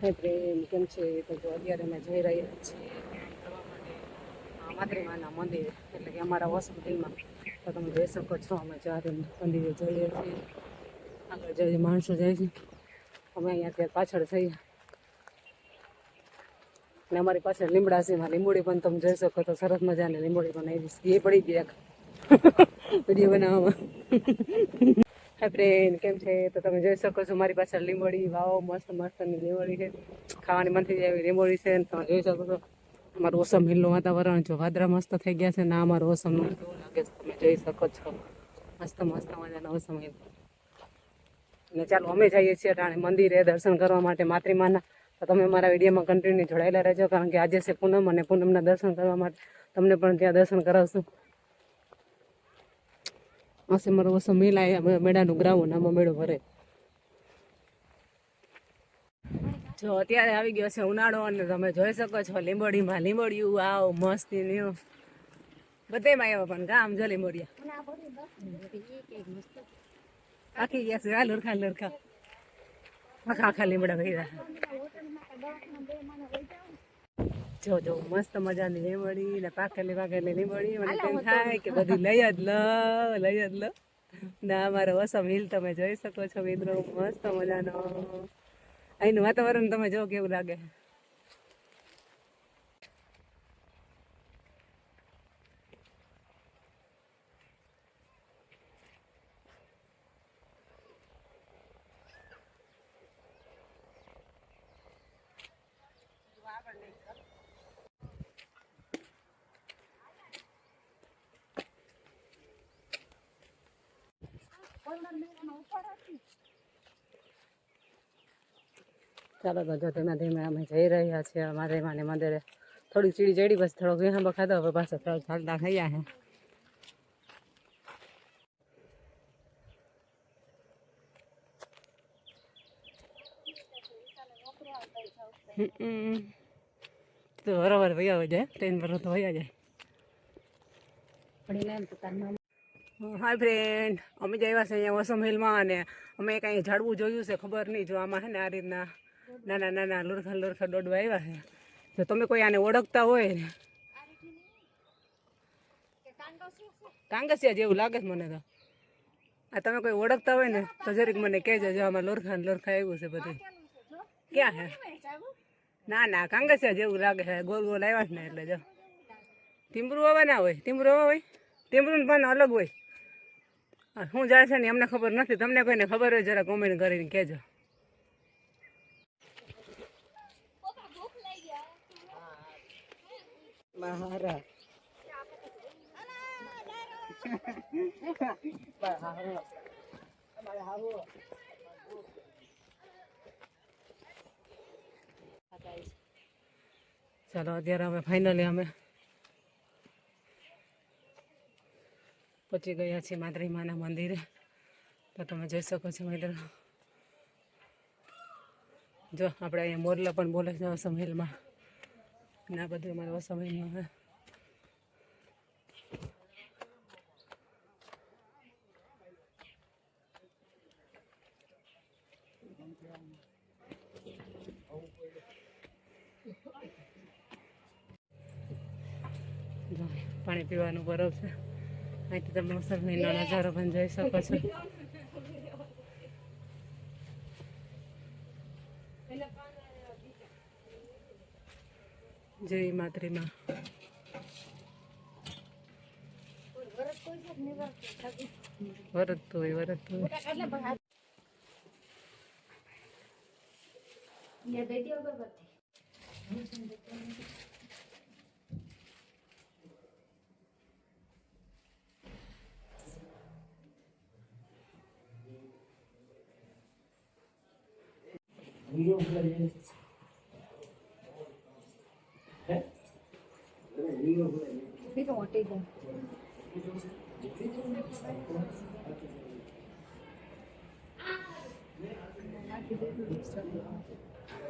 પ્રેમ કેમ છે? તો જો અત્યારે અમે જઈ રહ્યા છીએ માતૃમાના મંદિર, એટલે કે અમારા હોસ્પિટલમાં. તો તમે જોઈ શકો છો અમે ચારે મંદિરે જઈએ છીએ. આગળ જઈએ માણસો જાય છે, અમે અહીંયા ત્યાં પાછળ થઈએ. ને અમારી પાસે લીમડા છે, એમાં લીંબોડી પણ તમે જોઈ શકો તો સરસ મજાની લીંબોડી પણ આવી એ પડી ગઈ એક વિડીયો બનાવવામાં. હા ફ્રેન્ડ કેમ છે? તો તમે જોઈ શકો છો મારી પાસે લીંબોડી. વાવ મસ્ત મસ્તની લીંબોડી છે, ખાવાની મન થઈ જાય એવી લીંબોડી છે. તમે જોઈ શકો છો અમારું ઓસમ હિલનું વાતાવરણ. જો વાદળા મસ્ત થઈ ગયા છે ને અમારું ઓસમ કેવું લાગે છે તમે જોઈ શકો છો. મસ્ત મસ્ત મજાના ઓસમ હિલ. અને ચાલો અમે જઈએ છીએ ટાણે મંદિરે દર્શન કરવા માટે માતૃમાના. તો તમે મારા વિડીયોમાં કન્ટિન્યુ જોડાયેલા રહેજો, કારણ કે આજે છે પૂનમ અને પૂનમના દર્શન કરવા માટે તમને પણ ત્યાં દર્શન કરાવશું. હશે મારો ઓછો મેળા મેળાનું ગ્રાઉન્ડ, આમાં મેળો ભરે. જો અત્યારે આવી ગયો છે ઉનાળો અને તમે જોઈ શકો છો લીંબોડીમાં લીંબોડિયું આવ મસ્તી ન્યુ બધેમાં આવ્યો. પણ ગામ જો લીંબોડિયા આખી ગયા છે. લરખા લરખા આખા આખા લીમડા ભર્યા. જો જો મસ્ત મજાની લીંબડી ને પાકેલી લીંબડી. મને તેમ થાય કે બધી લઈ જ લો ના. અમારો ઓસમ હિલ તમે જોઈ શકો છો મિત્રો, મસ્ત મજાનો. અહીંનું વાતાવરણ તમે જો કેવું લાગે. ચાલો તો જો ધીમે ધીમે અમે જઈ રહ્યા છીએ અમારે માને મંદિરે. થોડી ચીડી ચડી બસ થોડોક વિહાંબો ખાધો, હવે પાછા થોડાક ચાલતા ખાયા હે. તો બરાબર વૈયા જાય ટ્રેન પર તો વૈયા જાય. હાય ફ્રેન્ડ, અમે જ આવ્યા છે અહીંયા ઓસમ હિલમાં. અને અમે કાંઈ ઝાડવું જોયું છે ખબર નહીં. જો આમાં છે ને આ રીતના નાના નાના લુરખા દોડવા આવ્યા છે. જો તમે કોઈ આને ઓળખતા હોય ને, કાંગસિયા જેવું લાગે છે મને તો. આ તમે કોઈ ઓળખતા હોય ને તો જરીક મને કહેજો. જો આમાં લોરખા આવ્યું છે બધું. ક્યાં છે? ના ના, કાંગસિયા જેવું લાગે છે. ગોલ ગોલ આવ્યા છે ને એટલે. જો ટીમરું હવે ના હોય, ટીમરું હવે હોય, ટીમરું પણ અલગ હોય. શું જાય છે ને અમને ખબર નથી. તમને કોઈને ખબર હોય જરા કોમેન્ટ કરીને કહેજો. મારા ચાલો અત્યારે અમે ફાઇનલી અમે પહોંચી ગયા છીએ માતૃમાના મંદિરે. તો તમે જોઈ શકો છો મિત્રો. જો આપણે અહીંયા મોરલા પણ બોલે છે ઓસમ હિલમાં. ને આ બધું અમારે ઓસમ હિલમાં છે. પાણી પીવાનું બરફ છે. અહીંથી તમે ઓસમ હિલનો નજારો પણ જોઈ શકો છો. જય માતૃમા. વરત હોય વરત હોય.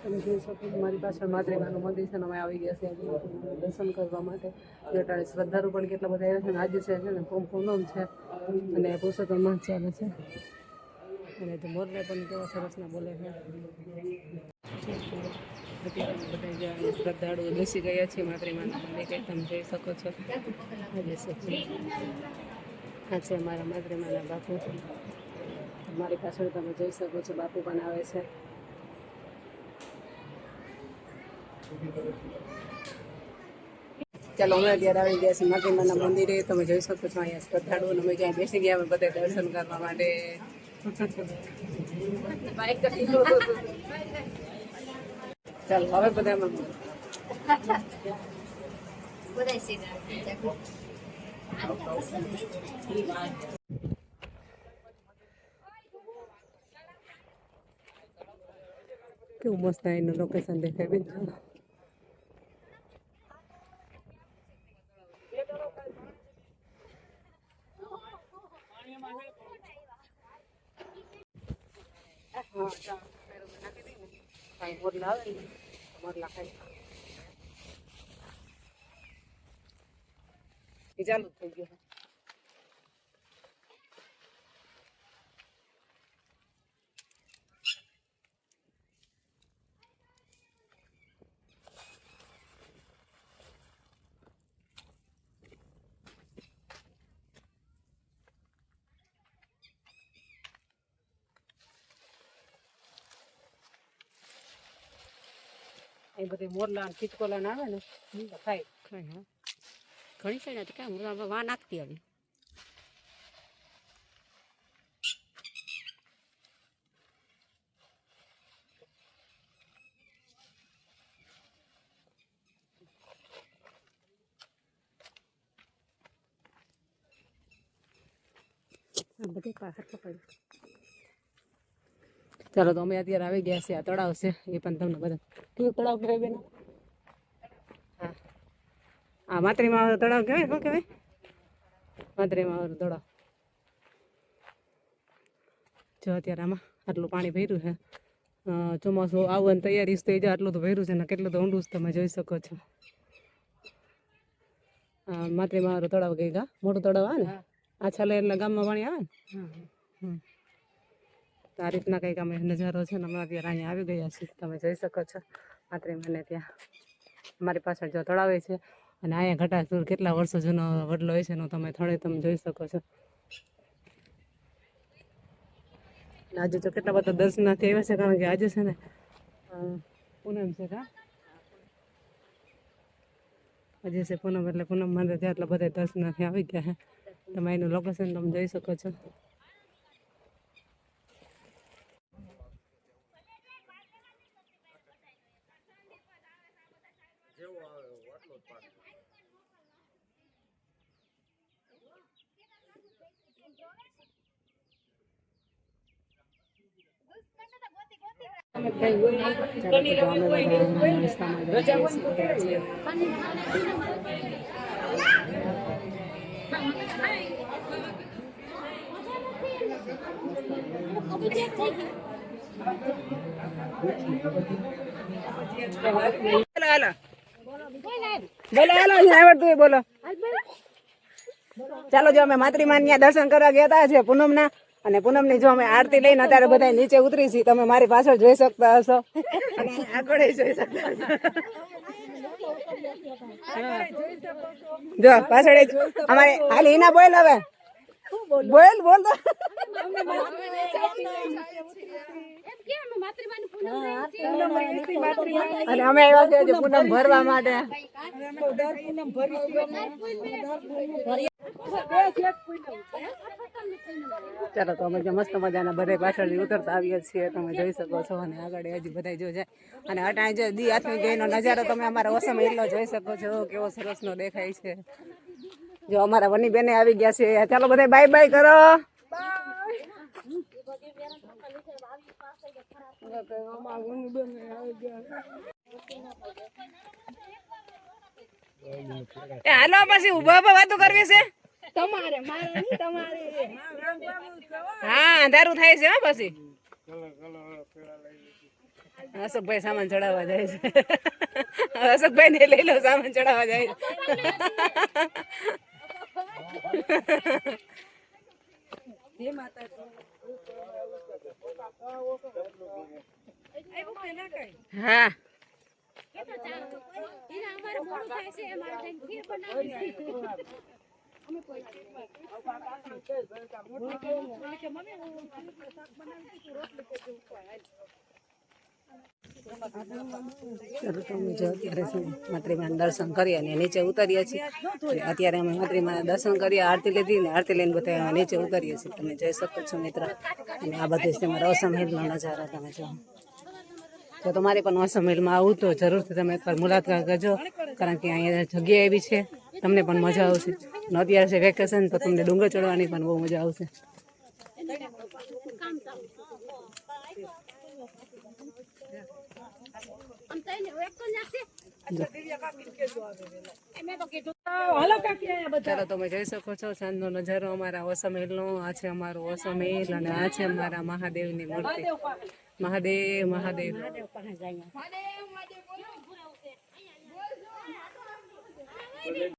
તમે જોઈ શકો મારી પાછળ માતૃમાનું મંદિર છે ને અમે આવી ગયા છે દર્શન કરવા માટે. જટાડે શ્રદ્ધાળુ પણ કેટલા બધા આવ્યા છે ને આજે છે ને પૂનમ છે અને પુરુષોત્તમ માસ ચાલે છે. અને મોરલે પણ કેવા સરસના બોલે છે. અત્યારે બધા જ્યાં શ્રદ્ધાળુઓ બેસી ગયા છે માતૃમાના મંદિરે, તમે જોઈ શકો છો. આ છે અમારા માતૃમાના બાપુ. મારી પાછળ તમે જોઈ શકો છો બાપુ પણ આવે છે. ચાલો અમે અત્યારે આવી ગયા છીએ માતૃમાના મંદિરે. તમે જોઈ શકો છો અહીંયા શ્રદ્ધાળુઓ અમે જ્યાં બેસી ગયા અમે બધા દર્શન કરવા માટે. ચાલો હવે બધા કેવું મસ્ત એનું લોકેશન દેખાય બેન. મોરલા આવે ને મોરલા ખાઈ એ ચાલુ થઈ ગયું. એ બધી મોરલા ખીચકોલા આવે ને ખાય ખાય. હા ઘણી છે ને કેમ વા નાખતી આવી. બધી પાછળ પકડ્યું. ચાલો તો અમે અત્યારે આવી ગયા છીએ. આ તળાવ છે એ પણ તમને બધા કેવું તળાવ કહેવાય બેન? હા આ માતૃમાં તળાવ કહેવાય. શું કહેવાય? માતૃમાં તળાવ. જો અત્યારે આમાં આટલું પાણી ભર્યું છે. ચોમાસું આવવાની તૈયારી થઈ જાય આટલું તો ભર્યું છે ને કેટલું તો ઊંડું તમે જોઈ શકો છો. માતૃમાં તળાવ કઈ ગા મોટું તળાવ આવે ને આ છાલે એટલે ગામમાં પાણી આવે ને. આ રીતના કંઈક અમે નજારો છે ને અમે અત્યારે અહીંયા આવી ગયા છીએ. તમે જોઈ શકો છો માતૃમાને ત્યાં. અમારી પાછળ જો તળાવે છે અને અહીંયા ઘટાસુર કેટલા વર્ષો જૂનો વડલો હોય છે એનો તમે જોઈ શકો છો. આજે તો કેટલા બધા દર્શનાર્થી આવ્યા છે કારણ કે આજે છે ને પૂનમ છે. આજે છે પૂનમ એટલે પૂનમ માટે ત્યાં એટલા બધા દર્શનાર્થી આવી ગયા છે. તમે એનું લોકેશન તમે જોઈ શકો છો. બોલો ચાલો જો અમે માતૃમાન ત્યાં દર્શન કરવા ગયા હતા છે પૂનમ ના. અને પૂનમ ની જો અમે આરતી લઈને અત્યારે બધા નીચે ઉતરી છીએ. તમે મારી પાછળ જોઈ શકતા હશો અને આગળ જોઈ શકતા હશો. જો પાછળ અમારે હાલ હિના બોલ હવે બોલ બોલ તો અને અમે આવ્યા છે પૂનમ ભરવા માટે. ચાલો તો અમે મસ્ત મજાના બધા પાછળ ઉતરતા આવીએ છીએ. તમે જોઈ શકો છો અને આગળ હજી બધા જો જાય અને અટાણે જે દી આથમી ગઈનો નજારો તમે અમારા ઓસમ એટલો જોઈ શકો છો કેવો સરસ નો દેખાય છે. જો અમારા વની બેને આવી ગયા છે. ચાલો બધા બાય બાય કરો. હાલો પછી ઉભા ઉભા વાતો કરવી છે તમારે હા અંધારું થાય છે. હા પછી અશોકભાઈ સામાન ચડાવવા જાય છે. અશોકભાઈ ને લઈ લો સામાન ચડાવવા જાય હા ચાલો તો અમે જો અત્યારે માતૃમાના દર્શન કરી અને નીચે ઉતરીએ છીએ. અત્યારે અમે માતૃમાના દર્શન કરી, આરતી લીધી ને આરતી લઈને બધા નીચે ઉતરીએ છીએ. તમે જોઈ શકો છો મિત્ર. અને આ બધું છે મારા અસમહેલનો નજારો. તમે જો જો તમારે પણ અસમહેલમાં આવું તો જરૂરથી તમે એકવાર મુલાકાત કરજો, કારણ કે અહીંયા જગ્યા એવી છે તમને પણ મજા આવશે. અને અત્યારે છે વેકેશન તો તમને ડુંગર ચડવાની પણ બહુ મજા આવશે. ચાલો તમે જોઈ શકો છો સાંજનો નજારો અમારા અસમહેલનો. આ છે અમારો અસમહેલ અને આ છે અમારા મહાદેવની મૂર્તિ. મહાદેવ મહાદેવ.